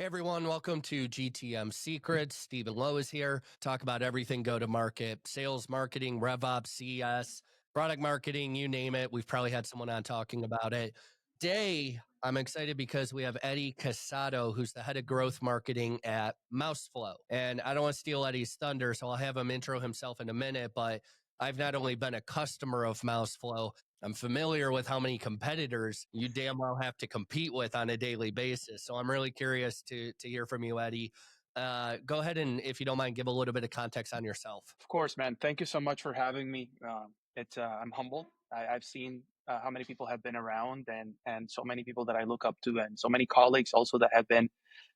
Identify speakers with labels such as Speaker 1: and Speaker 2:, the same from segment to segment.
Speaker 1: everyone. Welcome to GTM Secrets. Stephen Lowisz here. Talk about everything go to market, sales, marketing, RevOps, CS, product marketing, you name it. We've probably had someone on talking about it. Today, I'm excited because we have Eddie Casado, who's the head of growth marketing at Mouseflow. And I don't want to steal Eddie's thunder, so I'll have him intro himself in a minute, but I've not only been a customer of Mouseflow, I'm familiar with how many competitors you damn well have to compete with on a daily basis. So I'm really curious to hear from you, Eddie. Go ahead and, if you don't mind, give a little bit of context on yourself.
Speaker 2: Of course, man. Thank you so much for having me. I'm humbled. I've seen how many people have been around, and so many people that I look up to, and so many colleagues also that have been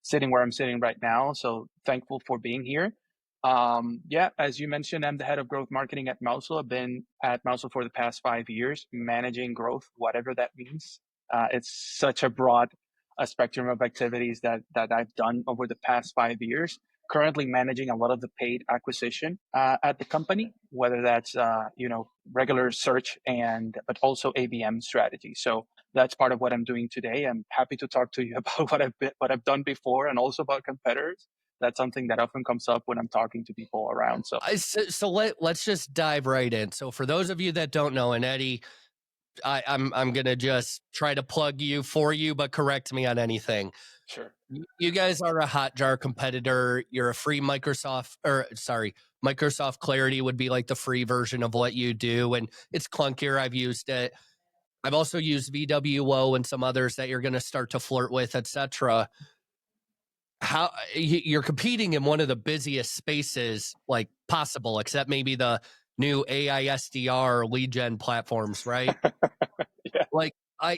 Speaker 2: sitting where I'm sitting right now. So thankful for being here. Yeah, as you mentioned, I'm the head of growth marketing at Mouseflow. I've been at Mouseflow for the past 5 years, managing growth, whatever that means. It's such a broad spectrum of activities that I've done over the past 5 years. Currently managing a lot of the paid acquisition at the company, whether that's regular search but also ABM strategy. So that's part of what I'm doing today. I'm happy to talk to you about what I've done before, and also about competitors. That's something that often comes up when I'm talking to people around.
Speaker 1: So let's just dive right in. So for those of you that don't know, and Eddie, I'm gonna just try to plug you for you, but correct me on anything.
Speaker 2: Sure.
Speaker 1: You guys are a Hotjar competitor. You're a free Microsoft Clarity would be like the free version of what you do, and it's clunkier. I've used it. I've also used VWO and some others that you're going to start to flirt with, etc. How you're competing in one of the busiest spaces like possible, except maybe the new AISDR lead gen platforms, right?
Speaker 2: Yeah.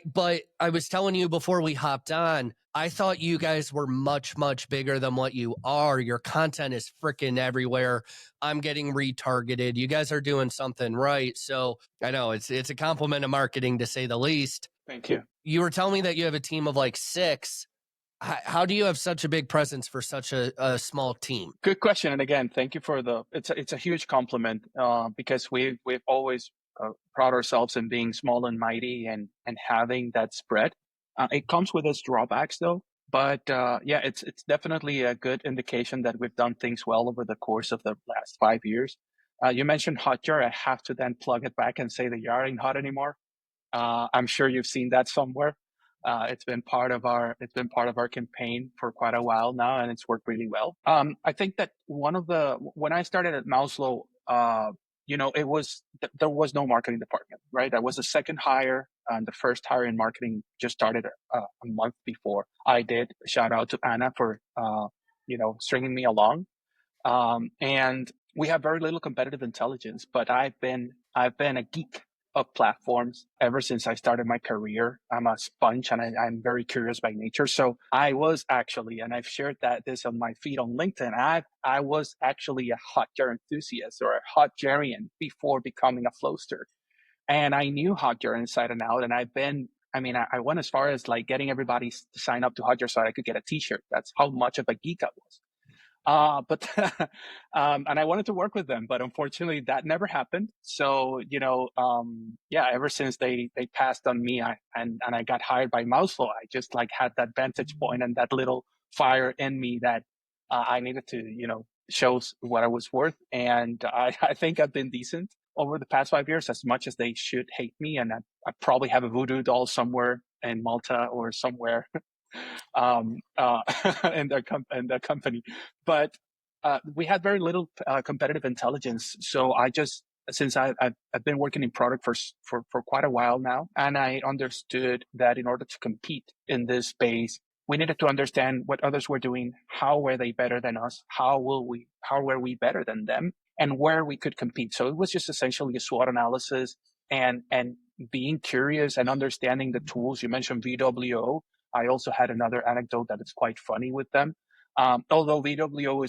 Speaker 1: But I was telling you before we hopped on, I thought you guys were much, much bigger than what you are. Your content is freaking everywhere. I'm getting retargeted. You guys are doing something right. So I know it's a compliment of marketing, to say the least.
Speaker 2: Thank you.
Speaker 1: You were telling me that you have a team of like 6. How do you have such a big presence for such a small team?
Speaker 2: Good question. And again, thank you for it's a huge compliment, because we've always proud ourselves in being small and mighty, and having that spread. It comes with its drawbacks though. But yeah, it's definitely a good indication that we've done things well over the course of the last 5 years. You mentioned Hotjar. I have to then plug it back and say that you aren't hot anymore. I'm sure you've seen that somewhere. It's been part of our campaign for quite a while now, and it's worked really well. I think that when I started at Mouseflow, there was no marketing department, right? I was the second hire, and the first hire in marketing just started a month before I did. Shout out to Anna for stringing me along. And we have very little competitive intelligence, but I've been a geek of platforms ever since I started my career. I'm a sponge, and I'm very curious by nature. So I was actually, and I've shared this on my feed on LinkedIn, I was actually a Hotjar enthusiast, or a Hotjarian, before becoming a Flowster. And I knew Hotjar inside and out. And I went as far as like getting everybody to sign up to Hotjar so I could get a t-shirt. That's how much of a geek I was. But and I wanted to work with them, but unfortunately that never happened. So yeah, ever since they passed on me, and I got hired by Mouseflow, I just like had that vantage point and that little fire in me that I needed to show what I was worth. And I think I've been decent over the past 5 years, as much as they should hate me, and I probably have a voodoo doll somewhere in Malta or somewhere um, uh, in their company. But we had very little competitive intelligence. So since I've been working in product for quite a while now, and I understood that in order to compete in this space, we needed to understand what others were doing, how were they better than us, how were we better than them, and where we could compete. So it was just essentially a SWOT analysis, and being curious and understanding the tools. You mentioned VWO. I also had another anecdote that is quite funny with them. Although VWO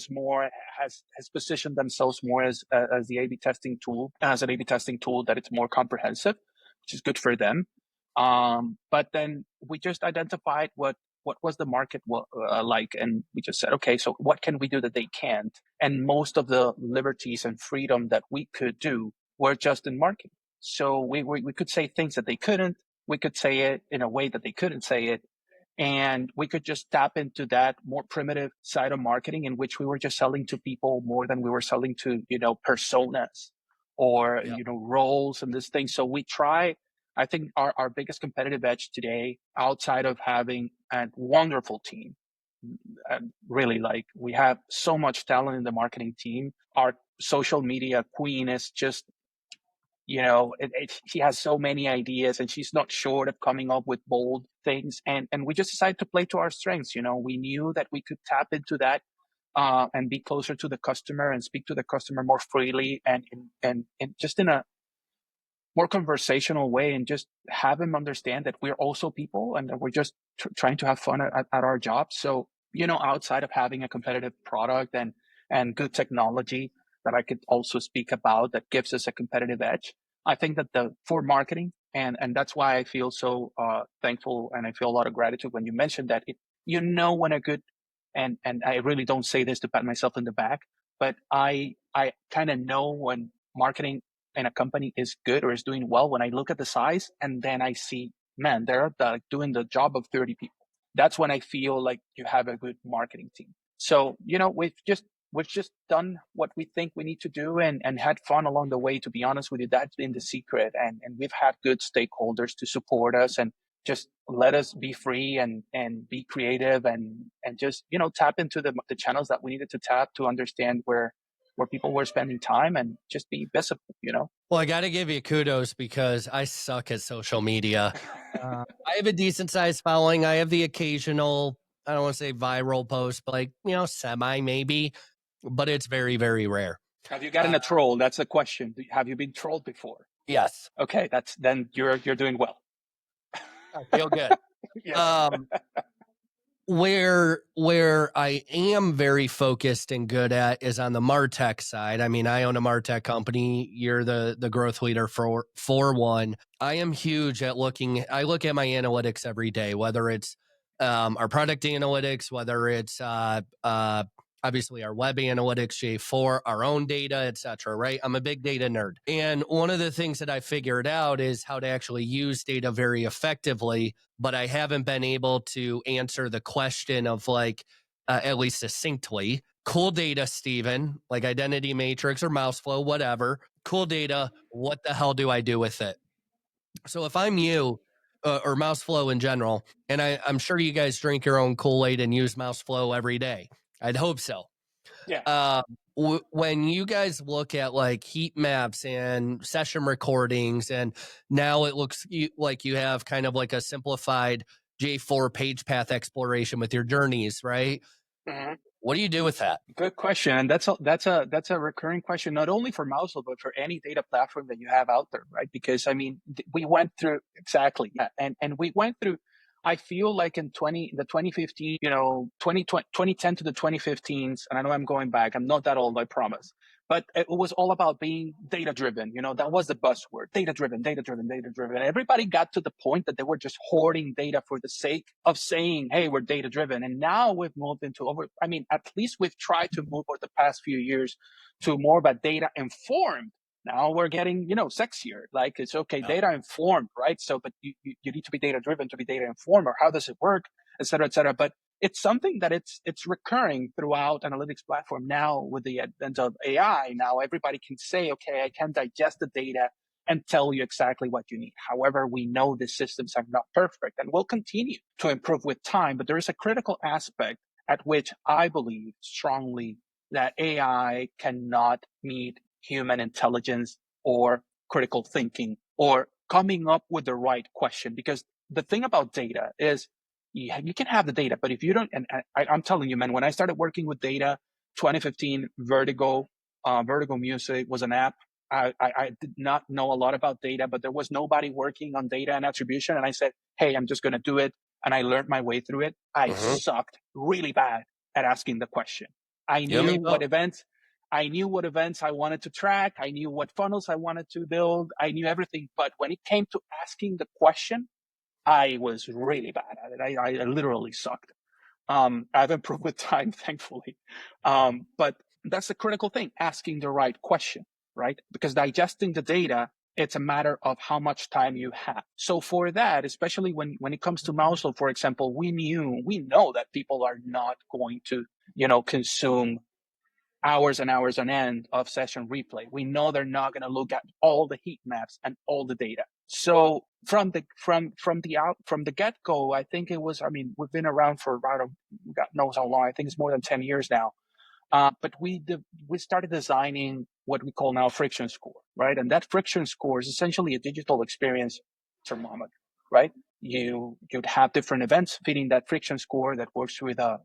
Speaker 2: has positioned themselves more as the A/B testing tool, as an A/B testing tool that it's more comprehensive, which is good for them. But then we just identified what was the market like, and we just said, okay, so what can we do that they can't? And most of the liberties and freedom that we could do were just in marketing. So we could say things that they couldn't. We could say it in a way that they couldn't say it. And we could just tap into that more primitive side of marketing in which we were just selling to people more than we were selling to, personas or,
Speaker 1: Yeah.
Speaker 2: roles and this thing. So we try, I think our biggest competitive edge today, outside of having a wonderful team, really, like, we have so much talent in the marketing team. Our social media queen is just, she has so many ideas and she's not short of coming up with bold things. And we just decided to play to our strengths. We knew that we could tap into that, and be closer to the customer and speak to the customer more freely and just in a more conversational way, and just have them understand that we're also people and that we're just trying to have fun at our job. So, outside of having a competitive product and good technology that I could also speak about that gives us a competitive edge, I think that for marketing, and that's why I feel so thankful, and I feel a lot of gratitude when you mentioned that when a good, and I really don't say this to pat myself in the back, but I kind of know when marketing in a company is good or is doing well when I look at the size and then I see, man, they're doing the job of 30 people. That's when I feel like you have a good marketing team. So, we've just done what we think we need to do, and had fun along the way. To be honest with you, that's been the secret. And we've had good stakeholders to support us and just let us be free and be creative and just, tap into the channels that we needed to tap to understand where people were spending time and just be visible.
Speaker 1: Well, I got to give you kudos because I suck at social media. I have a decent sized following. I have the occasional, I don't want to say viral post, but like, semi maybe, but it's very, very rare.
Speaker 2: Have you gotten
Speaker 1: Uh,
Speaker 2: a troll? That's the question. Have you been trolled before?
Speaker 1: yes,
Speaker 2: Okay, then you're doing well.
Speaker 1: I feel good.
Speaker 2: Yes.
Speaker 1: Um, where I am very focused and good at is on the Martech side. I mean, I own a Martech company. You're the growth leader for one. I am huge at I look at my analytics every day, whether it's our product analytics, whether it's obviously our web analytics, J4, our own data, etc. Right? I'm a big data nerd. And one of the things that I figured out is how to actually use data very effectively, but I haven't been able to answer the question of at least succinctly, cool data, Stephen, like identity matrix or Mouseflow, whatever. Cool data. What the hell do I do with it? So if I'm you, or Mouseflow in general, and I'm sure you guys drink your own Kool-Aid and use Mouseflow every day. I'd hope so.
Speaker 2: Yeah.
Speaker 1: Uh, when you guys look at like heat maps and session recordings, and now it looks like you have kind of like a simplified J4 page path exploration with your journeys, right?
Speaker 2: Mhm.
Speaker 1: What do you do with that?
Speaker 2: Good question, and that's a recurring question, not only for Mousel but for any data platform that you have out there, right? Because I mean, we went through exactly, yeah, and we went through. I feel like in 2015, 2010 to the 2015s, and I know I'm going back. I'm not that old, I promise. But it was all about being data driven. That was the buzzword: data driven, data driven, data driven. Everybody got to the point that they were just hoarding data for the sake of saying, "Hey, we're data driven." And now we've moved into I mean, at least we've tried to move over the past few years to more about data informed. Now we're getting, sexier. Like, it's okay,
Speaker 1: Yeah.
Speaker 2: data informed, right? So, but you need to be data driven to be data informed, or how does it work, et cetera, et cetera. But it's something that it's recurring throughout analytics platform now with the advent of AI. Now everybody can say, okay, I can digest the data and tell you exactly what you need. However, we know the systems are not perfect and will continue to improve with time. But there is a critical aspect at which I believe strongly that AI cannot meet human intelligence or critical thinking or coming up with the right question. Because the thing about data is you can have the data, but if you don't, and I'm telling you, man, when I started working with data, 2015, Vertigo Music was an app. I did not know a lot about data, but there was nobody working on data and attribution. And I said, hey, I'm just going to do it. And I learned my way through it. I
Speaker 1: Mm-hmm.
Speaker 2: sucked really bad at asking the question. I
Speaker 1: You and
Speaker 2: knew
Speaker 1: me
Speaker 2: what
Speaker 1: both.
Speaker 2: events I knew what events I wanted to track. I knew what funnels I wanted to build. I knew everything. But when it came to asking the question, I was really bad at it. I literally sucked. I've improved with time, thankfully. But that's the critical thing, asking the right question, right? Because digesting the data It's a matter of how much time you have. So for that, especially when it comes to Mouseflow, for example, we know that people are not going to, consume hours and hours on end of session replay. We know they're not going to look at all the heat maps and all the data. So from the get go, I think it was. I mean, we've been around for about God knows how long. I think it's more than 10 years now. But we started designing what we call now friction score, right? And that friction score is essentially a digital experience thermometer, right? You'd have different events fitting that friction score that works with a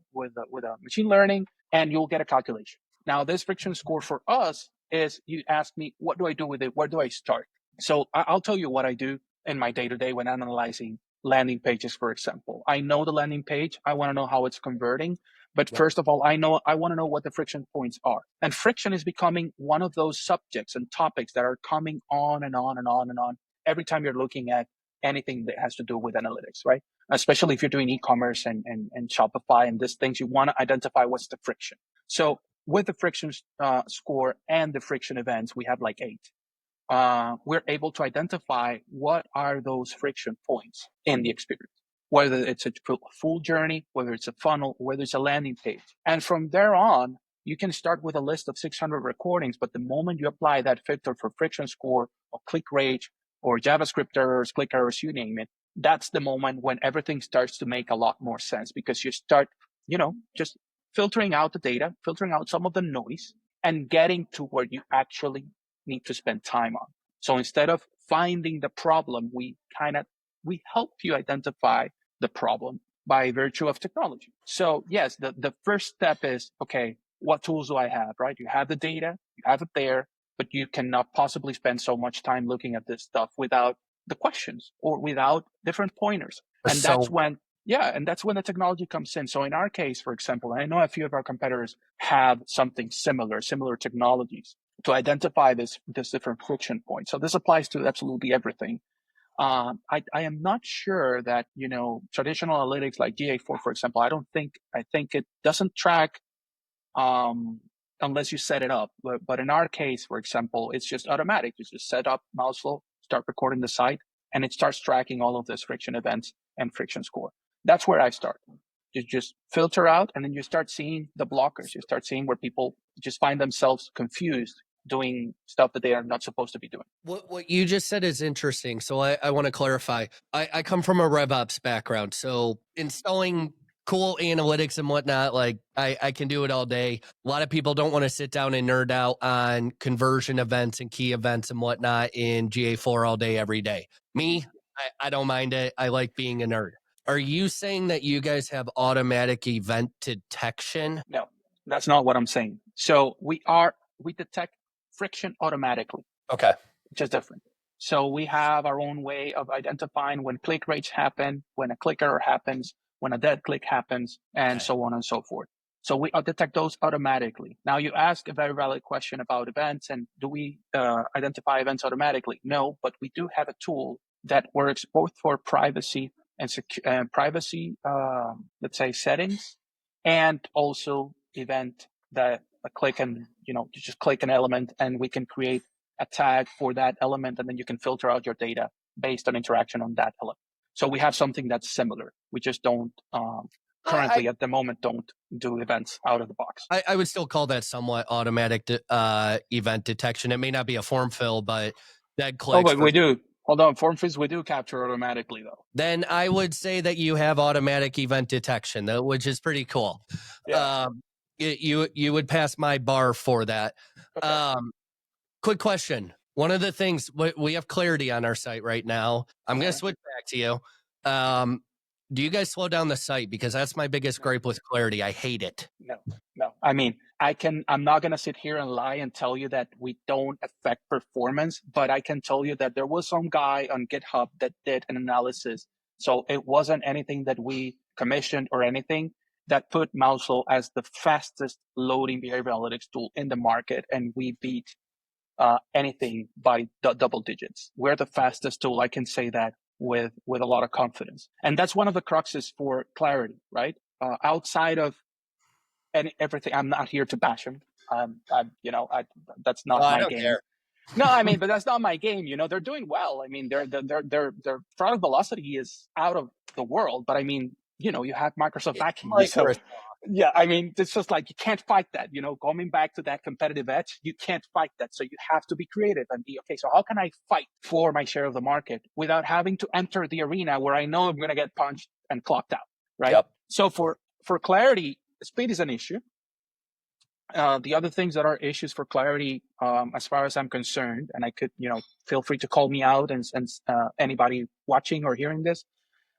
Speaker 2: machine learning, and you'll get a calculation. Now, this friction score for us is, you ask me, what do I do with it? Where do I start? So I'll tell you what I do in my day to day when analyzing landing pages, for example. I know the landing page. I want to know how it's converting. But first of all, I want to know what the friction points are. And friction is becoming one of those subjects and topics that are coming on and on and on and on every time you're looking at anything that has to do with analytics, right? Especially if you're doing e-commerce and Shopify and these things, you want to identify what's the friction. So with the friction score and the friction events, we have like 8. We're able to identify what are those friction points in the experience, whether it's a full journey, whether it's a funnel, whether it's a landing page. And from there on, you can start with a list of 600 recordings, but the moment you apply that filter for friction score or click rate or JavaScript errors, click errors, you name it, that's the moment when everything starts to make a lot more sense, because you start, just filtering out the data, filtering out some of the noise, and getting to where you actually need to spend time on. So instead of finding the problem, we help you identify the problem by virtue of technology. So yes, the first step is, okay, what tools do I have, right? You have the data, you have it there, but you cannot possibly spend so much time looking at this stuff without the questions or without different pointers. And that's when the technology comes in. So in our case, for example, I know a few of our competitors have something similar technologies to identify this different friction points. So this applies to absolutely everything. I am not sure that, traditional analytics like GA4, for example, I think it doesn't track unless you set it up. But in our case, for example, it's just automatic. You just set up Mouseflow, start recording the site, and it starts tracking all of those friction events and friction score. That's where I start. You just filter out, and then you start seeing the blockers. You start seeing where people just find themselves confused doing stuff that they are not supposed to be doing.
Speaker 1: What you just said is interesting. So I want to clarify. I come from a RevOps background. So installing cool analytics and whatnot, like I can do it all day. A lot of people don't want to sit down and nerd out on conversion events and key events and whatnot in GA4 all day, every day. Me, I don't mind it. I like being a nerd. Are you saying that you guys have automatic event detection?
Speaker 2: No, that's not what I'm saying. So we detect friction automatically.
Speaker 1: Okay.
Speaker 2: Just different. So we have our own way of identifying when click rates happen, when a click error happens, when a dead click happens, and so on and so forth. So we detect those automatically. Now you ask a very valid question about events, and do we identify events automatically? No, but we do have a tool that works both for privacy and let's say settings, and also event that a click, and you just click an element, and we can create a tag for that element, and then you can filter out your data based on interaction on that element. So we have something that's similar. We just don't currently at the moment don't do events out of the box.
Speaker 1: I would still call that somewhat automatic event detection. It may not be a form fill, but dead clicks.
Speaker 2: Oh, but we do. Hold on, form fills we do capture automatically though.
Speaker 1: Then I would say that you have automatic event detection, which is pretty cool.
Speaker 2: Yeah.
Speaker 1: You would pass my bar for that. Okay. Quick question. One of the things, we have clarity on our site right now. I'm going to switch back to you. Do you guys slow down the site? Because that's my biggest gripe with clarity. I hate it.
Speaker 2: No. I mean, I'm not going to sit here and lie and tell you that we don't affect performance, but I can tell you that there was some guy on GitHub that did an analysis. So it wasn't anything that we commissioned or anything, that put Mouseflow as the fastest loading behavioral analytics tool in the market. And we beat anything by double digits. We're the fastest tool. I can say that with a lot of confidence. And that's one of the cruxes for clarity, right? Outside of everything, I'm not here to bash him. That's not my game. No, I mean, but that's not my game. They're doing well. I mean, their product velocity is out of the world. But I mean, you have Microsoft backing you, so
Speaker 1: Microsoft.
Speaker 2: yeah. I mean, it's just like you can't fight that. Coming back to that competitive edge, you can't fight that. So you have to be creative and be okay. So how can I fight for my share of the market without having to enter the arena where I know I'm going to get punched and clocked out, right?
Speaker 1: Yep.
Speaker 2: So for clarity, speed is an issue. The other things that are issues for clarity, as far as I'm concerned, and I could, feel free to call me out and anybody watching or hearing this,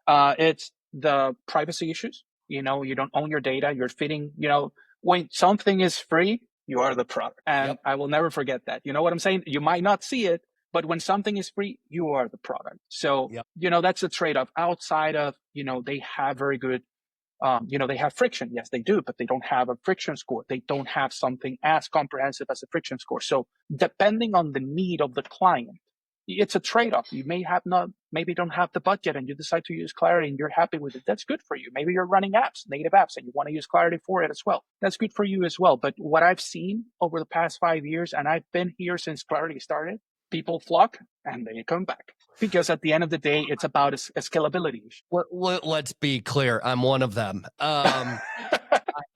Speaker 2: it's the privacy issues. You don't own your data. You're feeding, when something is free, you are the product. And
Speaker 1: Yep.
Speaker 2: I will never forget that. You know what I'm saying? You might not see it, but when something is free, you are the product. So,
Speaker 1: Yep.
Speaker 2: that's a trade-off outside of, they have very good they have friction. Yes, they do, but they don't have a friction score. They don't have something as comprehensive as a friction score. So depending on the need of the client, it's a trade-off. You maybe don't have the budget and you decide to use Clarity and you're happy with it. That's good for you. Maybe you're running native apps, and you want to use Clarity for it as well. That's good for you as well. But what I've seen over the past 5 years, and I've been here since Clarity started, people flock and they come back. Because at the end of the day, it's about a scalability.
Speaker 1: Let's be clear. I'm one of them. I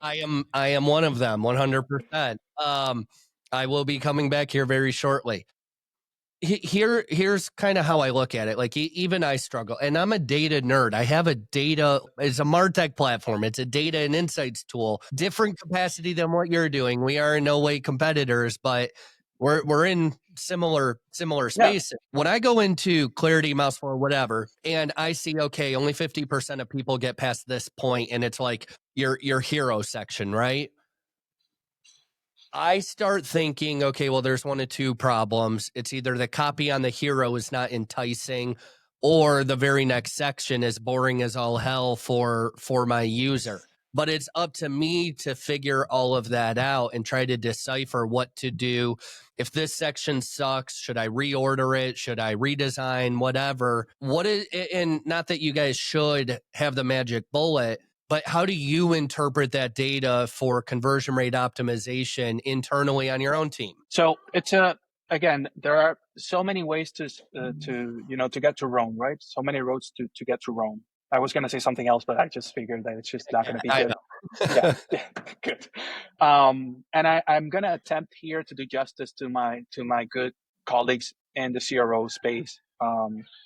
Speaker 1: am one of them, 100%. I will be coming back here very shortly. Here's kind of how I look at it. Like even I struggle, and I'm a data nerd. I have it's a MarTech platform. It's a data and insights tool, different capacity than what you're doing. We are in no way competitors, but we're in similar space. Yeah. When I go into Clarity, Mouseflow, whatever, and I see, okay, only 50% of people get past this point, and it's like your hero section, right? I start thinking, okay, well, there's one of two problems. It's either the copy on the hero is not enticing, or the very next section is boring as all hell for my user. But it's up to me to figure all of that out and try to decipher what to do. If this section sucks, should I reorder it? Should I redesign? Whatever. And not that you guys should have the magic bullet, but how do you interpret that data for conversion rate optimization internally on your own team?
Speaker 2: So it's again, there are so many ways to get to Rome, right? So many roads to get to Rome. I was going to say something else, but I just figured that it's just not going to be good. Yeah, good. And I'm going to attempt here to do justice to my good colleagues in the CRO space.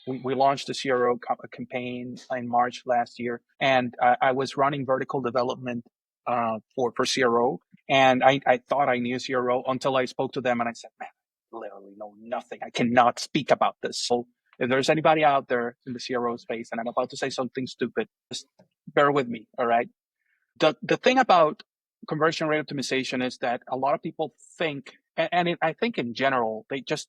Speaker 2: We launched the CRO campaign in March last year, and I was running vertical development for CRO, and I thought I knew CRO until I spoke to them, and I said, man, I literally know nothing. I cannot speak about this. So if there's anybody out there in the CRO space, and I'm about to say something stupid, just bear with me, all right? The thing about conversion rate optimization is that a lot of people think, and I think in general, they just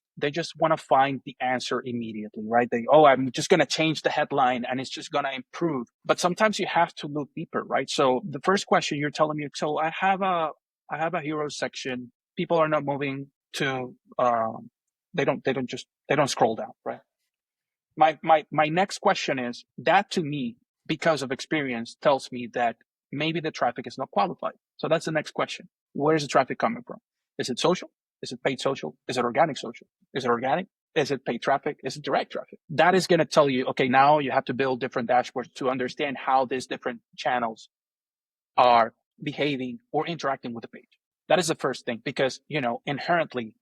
Speaker 2: want to find the answer immediately, right? I'm just going to change the headline and it's just going to improve. But sometimes you have to look deeper, right? So the first question you're telling me, so I have a hero section. People are not moving to, they don't scroll down, right? My next question is that, to me, because of experience, tells me that maybe the traffic is not qualified. So that's the next question. Where is the traffic coming from? Is it social? Is it paid social? Is it organic social? Is it organic? Is it paid traffic? Is it direct traffic? That is going to tell you, okay, now you have to build different dashboards to understand how these different channels are behaving or interacting with the page. That is the first thing, because, inherently,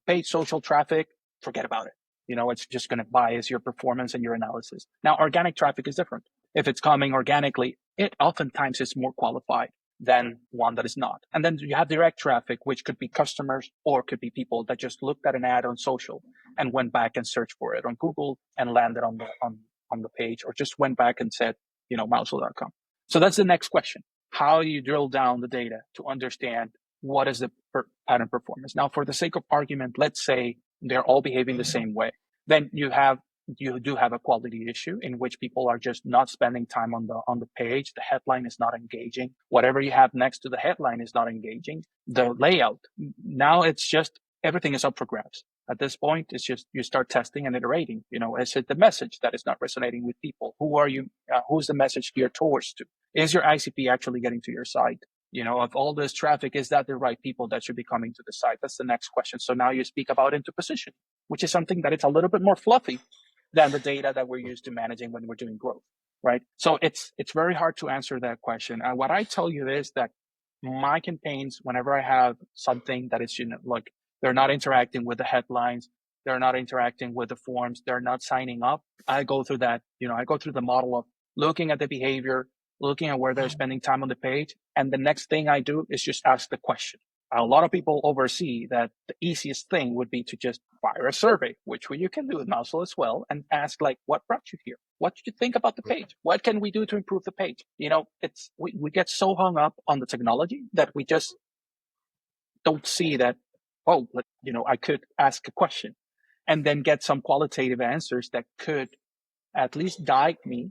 Speaker 2: paid social traffic, forget about it. It's just going to bias your performance and your analysis. Now, organic traffic is different. If it's coming organically, it oftentimes is more qualified than one that is not. And then you have direct traffic, which could be customers or could be people that just looked at an ad on social and went back and searched for it on Google and landed on the page, or just went back and said, mouseflow.com. So that's the next question. How do you drill down the data to understand what is the pattern performance? Now, for the sake of argument, let's say they're all behaving the same way. Then you do have a quality issue in which people are just not spending time on the page. The headline is not engaging. Whatever you have next to the headline is not engaging. The layout, now it's just everything is up for grabs. At this point, it's just you start testing and iterating. Is it the message that is not resonating with people? Who are you? Who's the message geared towards to? Is your ICP actually getting to your site? of all this traffic, is that the right people that should be coming to the site? That's the next question. So now you speak about into position, which is something that it's a little bit more fluffy than the data that we're used to managing when we're doing growth, right? So it's very hard to answer that question. And what I tell you is that my campaigns, whenever I have something that is, like they're not interacting with the headlines, they're not interacting with the forms, they're not signing up, I go through that, I go through the model of looking at the behavior, looking at where they're spending time on the page. And the next thing I do is just ask the question. A lot of people oversee that the easiest thing would be to just fire a survey, which you can do with Mouseflow as well, and ask like, what brought you here? What did you think about the page? What can we do to improve the page? We get so hung up on the technology that we just don't see that, I could ask a question and then get some qualitative answers that could at least guide me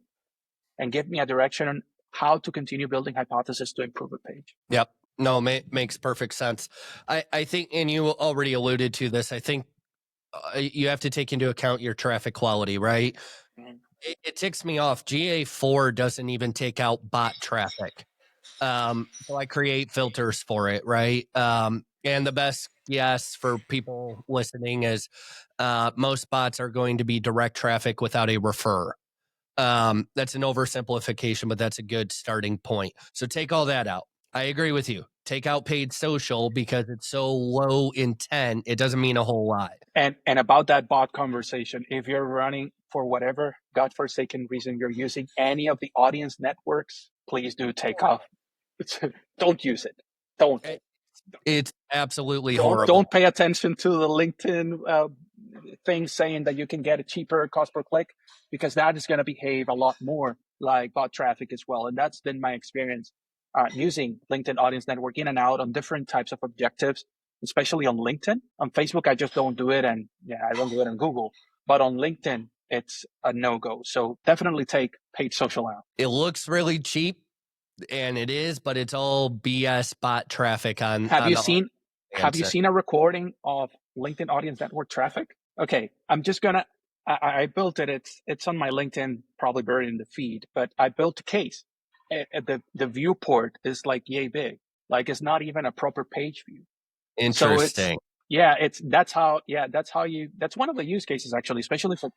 Speaker 2: and give me a direction on how to continue building hypotheses to improve a page.
Speaker 1: Yep. No, makes perfect sense. I think, and you already alluded to this, I think you have to take into account your traffic quality, right? Mm-hmm. It ticks me off. GA4 doesn't even take out bot traffic. So I create filters for it, right? And the best guess for people listening is most bots are going to be direct traffic without a refer. That's an oversimplification, but that's a good starting point. So take all that out. I agree with you. Take out paid social because it's so low intent. It doesn't mean a whole lot.
Speaker 2: And about that bot conversation, if you're running for whatever godforsaken reason you're using any of the audience networks, please do take off. Don't use it. Don't.
Speaker 1: It's absolutely horrible.
Speaker 2: Don't pay attention to the LinkedIn thing saying that you can get a cheaper cost per click, because that is going to behave a lot more like bot traffic as well. And that's been my experience using LinkedIn Audience Network in and out on different types of objectives, especially on LinkedIn. On Facebook, I just don't do it. And I don't do it on Google. But on LinkedIn, it's a no-go. So definitely take paid social out.
Speaker 1: It looks really cheap, and it is, but it's all BS bot traffic on.
Speaker 2: Have you seen a recording of LinkedIn Audience Network traffic? Okay, I'm just gonna. I built it. It's on my LinkedIn, probably buried in the feed. But I built a case. The viewport is like yay big. Like it's not even a proper page view.
Speaker 1: Interesting.
Speaker 2: So that's one of the use cases actually, especially for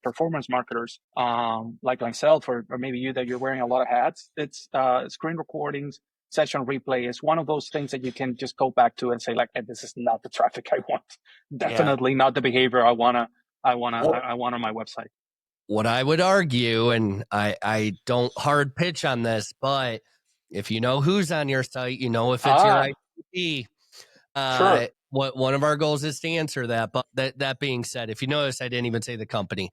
Speaker 2: performance marketers, like myself, or maybe you, that you're wearing a lot of hats. It's screen recordings, session replay is one of those things that you can just go back to and say like, hey, this is not the traffic I want. Definitely not the behavior I want on my website.
Speaker 1: What I would argue, and I don't hard pitch on this, but if you know who's on your site, you know if it's your ICP.
Speaker 2: Sure.
Speaker 1: One of our goals is to answer that. But that being said, if you notice, I didn't even say the company.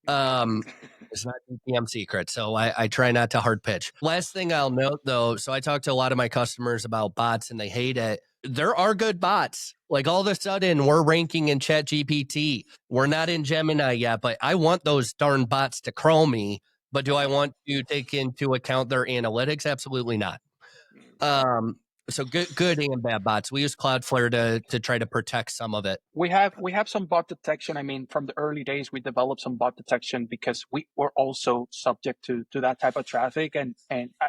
Speaker 1: It's not GTM Secrets, so I try not to hard pitch. Last thing I'll note, though, so I talk to a lot of my customers about bots, and they hate it. There are good bots. Like all of a sudden, we're ranking in ChatGPT. We're not in Gemini yet, but I want those darn bots to crawl me. But do I want to take into account their analytics? Absolutely not. So good and bad bots. We use Cloudflare to try to protect some of it.
Speaker 2: We have some bot detection. I mean, from the early days, we developed some bot detection because we were also subject to that type of traffic. And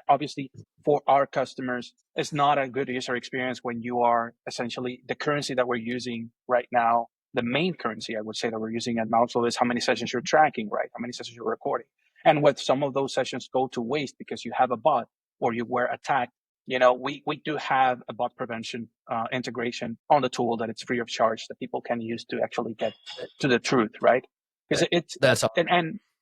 Speaker 2: obviously for our customers, it's not a good user experience when you are essentially the currency that we're using right now. The main currency I would say that we're using at Mouseflow is how many sessions you're tracking, right? How many sessions you're recording. And with some of those sessions go to waste because you have a bot or you were attacked. We do have a bot prevention integration on the tool that it's free of charge that people can use to actually get to the truth, right? Because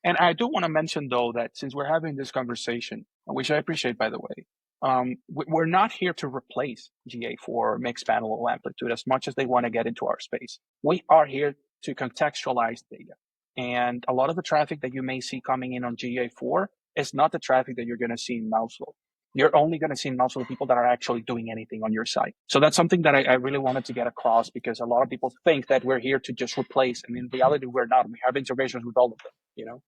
Speaker 2: and I do want to mention though that since we're having this conversation, which I appreciate by the way, we're not here to replace GA4 or mixed panel or amplitude as much as they want to get into our space. We are here to contextualize data, and a lot of the traffic that you may see coming in on GA4 is not the traffic that you're going to see in Mouseflow. You're only going to see most of the people that are actually doing anything on your site. So that's something that I really wanted to get across, because a lot of people think that we're here to just replace. And in reality, we're not. We have integrations with all of them.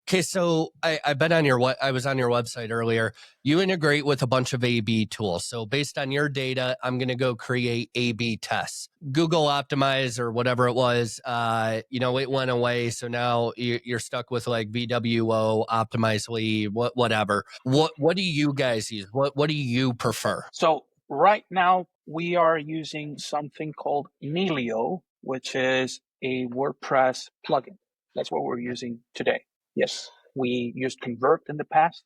Speaker 1: Okay, so I was on your website earlier. You integrate with a bunch of A/B tools. So based on your data, I'm going to go create A/B tests. Google Optimize or whatever it was, it went away. So now you're stuck with like VWO, Optimizely, whatever. What do you guys use? What do you prefer?
Speaker 2: So Right now, we are using something called Nelio, which is a WordPress plugin. That's what we're using today. Yes, we used Convert in the past,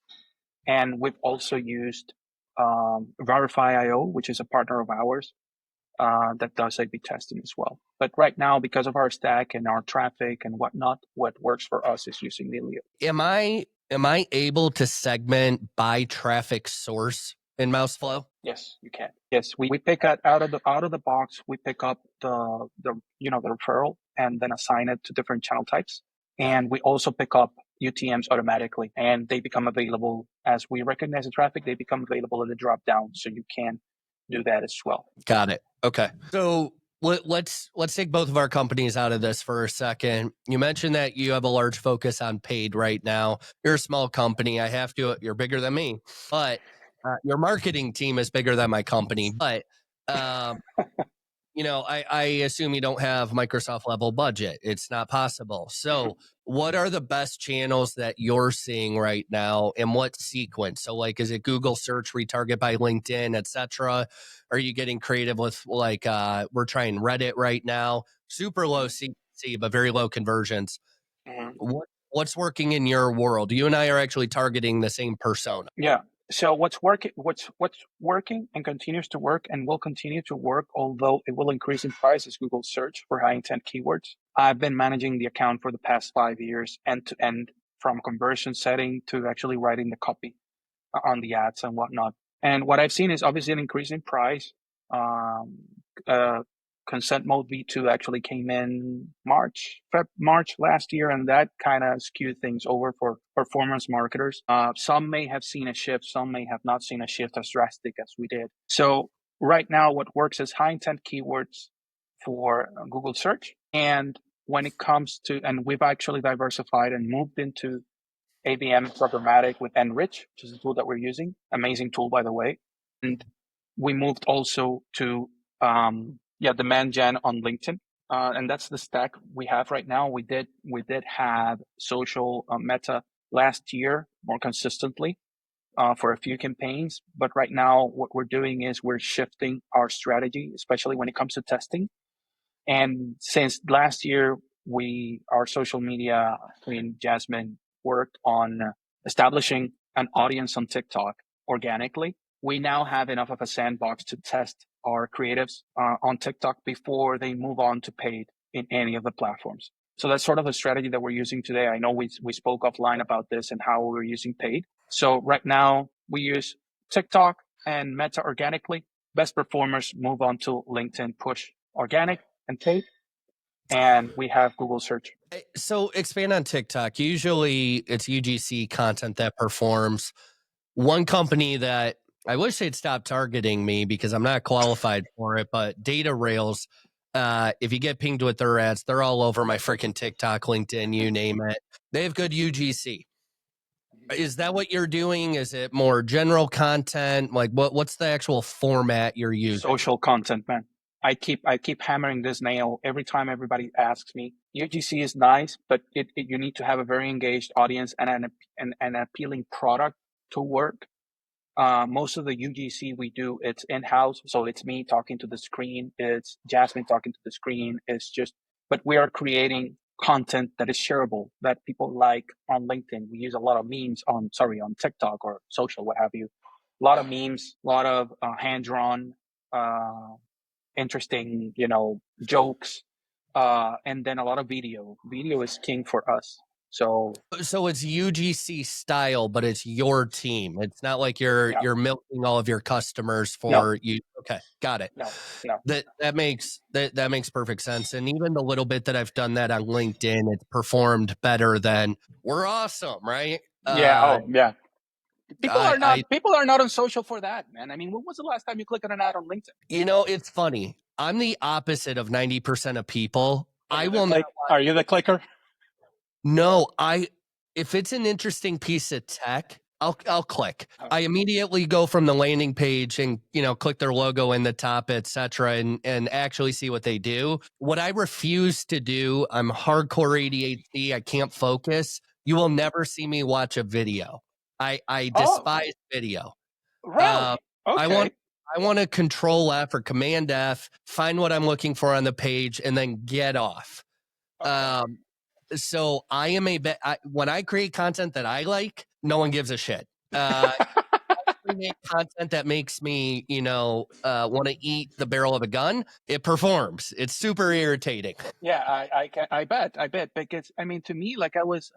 Speaker 2: and we've also used Verify.io, which is a partner of ours that does A/B testing as well. But right now, because of our stack and our traffic and whatnot, what works for us is using Nelio.
Speaker 1: Am I able to segment by traffic source in Mouseflow?
Speaker 2: Yes, you can. Yes, we pick out of the box. We pick up the the referral and then assign it to different channel types. And we also pick up UTMs automatically, and they become available as we recognize the traffic. They become available in the drop down, so you can do that as well.
Speaker 1: Got it. Okay. So let's take both of our companies out of this for a second. You mentioned that you have a large focus on paid right now. You're a small company. I have to. You're bigger than me, but your marketing team is bigger than my company. But um, I assume you don't have Microsoft level budget. It's not possible. So, what are the best channels that you're seeing right now, and what sequence? So, like, is it Google search, retarget by LinkedIn, etc.? Are you getting creative with we're trying Reddit right now, super low CPC but very low conversions?
Speaker 2: Mhm.
Speaker 1: What's working in your world? You and I are actually targeting the same persona.
Speaker 2: Yeah. So what's working and continues to work and will continue to work, although it will increase in price, is Google search for high intent keywords. I've been managing the account for the past 5 years, end to end, from conversion setting to actually writing the copy on the ads and whatnot. And what I've seen is obviously an increase in price. Um, uh, Consent mode V2 actually came in March last year, and that kind of skewed things over for performance marketers. Some may have seen a shift, some may have not seen a shift as drastic as we did. So right now, what works is high intent keywords for Google search. And when it comes to, and we've actually diversified and moved into ABM programmatic with Enrich, which is the tool that we're using. Amazing tool, by the way. And we moved also to demand gen on LinkedIn, and that's the stack we have right now. We did have social Meta last year more consistently for a few campaigns, but right now what we're doing is we're shifting our strategy, especially when it comes to testing. And since last year, our social media queen Jasmine worked on establishing an audience on TikTok organically. We now have enough of a sandbox to test our creatives on TikTok before they move on to paid in any of the platforms. So that's sort of the strategy that we're using today. I know we spoke offline about this and how we're using paid. So right now we use TikTok and Meta organically. Best performers move on to LinkedIn push organic and paid, and we have Google search.
Speaker 1: So expand on TikTok. Usually it's UGC content that performs. One company that I wish they'd stop targeting me because I'm not qualified for it, but Data Rails, if you get pinged with their ads, they're all over my freaking TikTok, LinkedIn, you name it. They have good UGC. Is that what you're doing? Is it more general content? Like what's the actual format you're using?
Speaker 2: Social content, man. I keep hammering this nail every time everybody asks me. UGC is nice, but you need to have a very engaged audience and an appealing product to work. Most of the UGC we do, it's in-house. So it's me talking to the screen. It's Jasmine talking to the screen. But we are creating content that is shareable, that people like on LinkedIn. We use a lot of memes on TikTok or social, what have you. A lot of memes, a lot of hand-drawn, interesting, jokes. And then a lot of video. Video is king for us. So
Speaker 1: it's UGC style, but it's your team. It's not like you're milking all of your customers for you. Okay, got it.
Speaker 2: No.
Speaker 1: That makes perfect sense. And even the little bit that I've done that on LinkedIn, it's performed better than we're awesome, right?
Speaker 2: Yeah. People are not
Speaker 1: I
Speaker 2: on social for that, man. I mean, when was the last time you clicked on an ad on LinkedIn?
Speaker 1: It's funny. I'm the opposite of 90% of people.
Speaker 2: Are you the clicker?
Speaker 1: No, if it's an interesting piece of tech, I'll click. I immediately go from the landing page and click their logo in the top, etc., and actually see what they do. What I refuse to do, I'm hardcore ADHD. I can't focus. You will never see me watch a video. I despise video.
Speaker 2: Really? Okay.
Speaker 1: I want to control F or command F, find what I'm looking for on the page, and then get off.
Speaker 2: Okay.
Speaker 1: So I am when I create content that I like, no one gives a shit. Create content that makes me, want to eat the barrel of a gun, it performs. It's super irritating.
Speaker 2: Yeah, I bet, because I mean, to me, like I was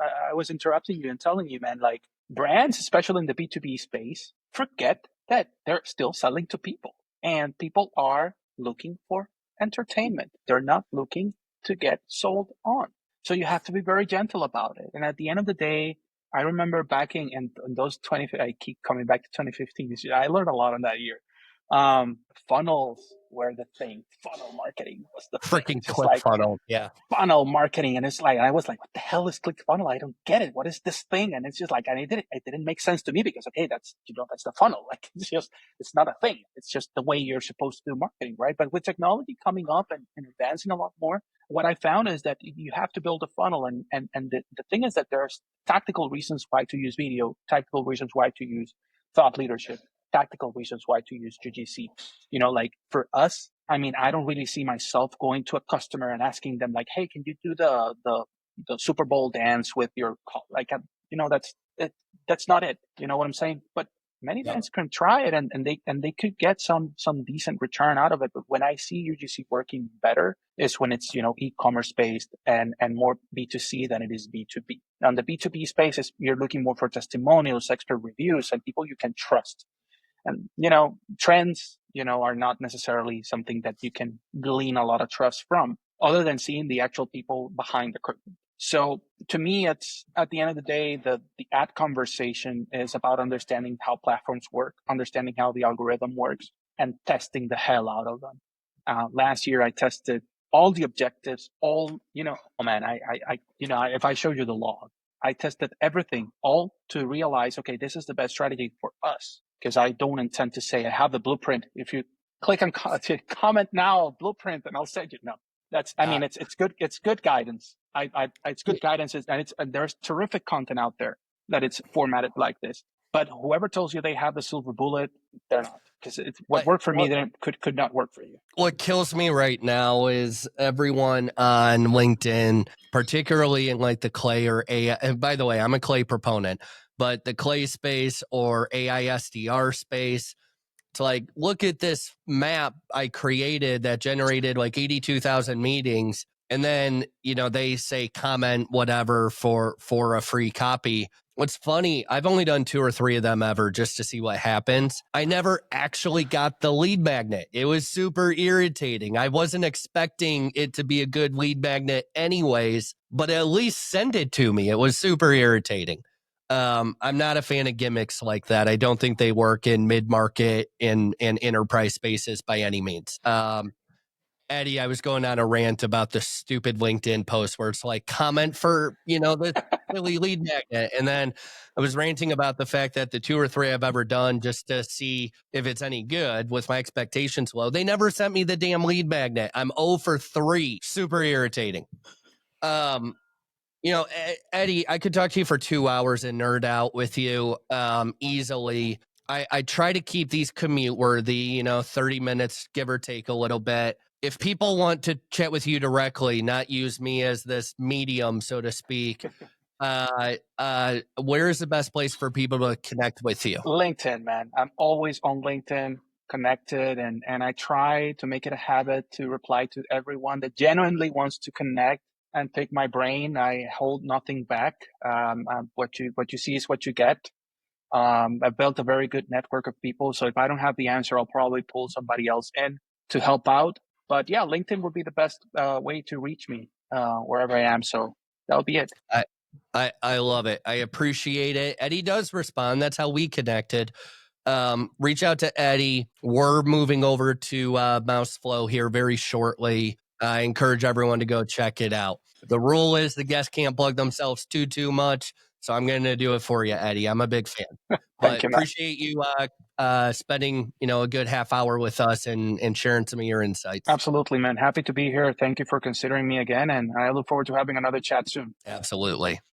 Speaker 2: interrupting you and telling you, man, like brands, especially in the B2B space, forget that they're still selling to people, and people are looking for entertainment. They're not looking to get sold on. So you have to be very gentle about it. And at the end of the day, I remember backing in those 20, I keep coming back to 2015. I learned a lot in that year. Funnels were the thing. Funnel marketing was the thing.
Speaker 1: Freaking
Speaker 2: Just like
Speaker 1: ClickFunnels. Yeah.
Speaker 2: funnel marketing, and it's like I was like, what the hell is ClickFunnels? I don't get it. What is this thing? And it's just like, and it didn't make sense to me, because okay, that's that's the funnel. Like it's not a thing. It's just the way you're supposed to do marketing, right? But with technology coming up and advancing a lot more, what I found is that you have to build a funnel, and the thing is that there's tactical reasons why to use video, tactical reasons why to use thought leadership, tactical reasons why to use GGC. Like for us, I mean, I don't really see myself going to a customer and asking them like, "Hey, can you do the Super Bowl dance with your like?" That's not it. You know what I'm saying? But many
Speaker 1: Yeah.
Speaker 2: brands can try it, and they could get some decent return out of it. But when I see UGC working better is when it's e-commerce based and more B2C than it is B2B. On the B2B space, is you're looking more for testimonials, expert reviews, and people you can trust. And trends are not necessarily something that you can glean a lot of trust from, other than seeing the actual people behind the curtain. So to me, it's at the end of the day, the ad conversation is about understanding how platforms work, understanding how the algorithm works, and testing the hell out of them. Last year I tested all the objectives, oh man, if I showed you the log, I tested everything, all to realize, okay, this is the best strategy for us, because I don't intend to say I have the blueprint. If you click on comment now blueprint, and I'll send you. No, I mean, it's good. It's good guidance. It's good guidance, and there's terrific content out there that it's formatted like this. But whoever tells you they have the silver bullet, they're not, because it's what worked for me then could not work for you.
Speaker 1: What kills me right now is everyone on LinkedIn, particularly in like the clay or AI. And by the way, I'm a clay proponent, but the clay space or AISDR space, to like, look at this map I created that generated like 82,000 meetings. And then, they say comment whatever for a free copy. What's funny, I've only done 2 or 3 of them ever just to see what happens. I never actually got the lead magnet. It was super irritating. I wasn't expecting it to be a good lead magnet anyways, but at least send it to me. It was super irritating. I'm not a fan of gimmicks like that. I don't think they work in mid-market and enterprise spaces by any means. Eddie, I was going on a rant about the stupid LinkedIn post where it's like, comment for, the silly lead magnet. And then I was ranting about the fact that the 2 or 3 I've ever done just to see if it's any good with my expectations low, they never sent me the damn lead magnet. I'm 0 for 3. Super irritating. Eddie, I could talk to you for 2 hours and nerd out with you easily. I try to keep these commute worthy, 30 minutes, give or take a little bit. If people want to chat with you directly, not use me as this medium, so to speak, where is the best place for people to connect with you?
Speaker 2: LinkedIn, man. I'm always on LinkedIn, connected, and I try to make it a habit to reply to everyone that genuinely wants to connect and pick my brain. I hold nothing back. What you see is what you get. I've built a very good network of people, so if I don't have the answer, I'll probably pull somebody else in to help out. But yeah, LinkedIn would be the best way to reach me wherever I am. So that'll be it.
Speaker 1: I love it. I appreciate it. Eddie does respond. That's how we connected. Reach out to Eddie. We're moving over to Mouseflow here very shortly. I encourage everyone to go check it out. The rule is the guests can't plug themselves too much. So I'm going to do it for you, Eddie. I'm a big fan.
Speaker 2: Thank
Speaker 1: But
Speaker 2: you, Matt.
Speaker 1: appreciate you spending a good half hour with us and sharing some of your insights.
Speaker 2: Absolutely, man. Happy to be here. Thank you for considering me again, and I look forward to having another chat soon.
Speaker 1: Absolutely.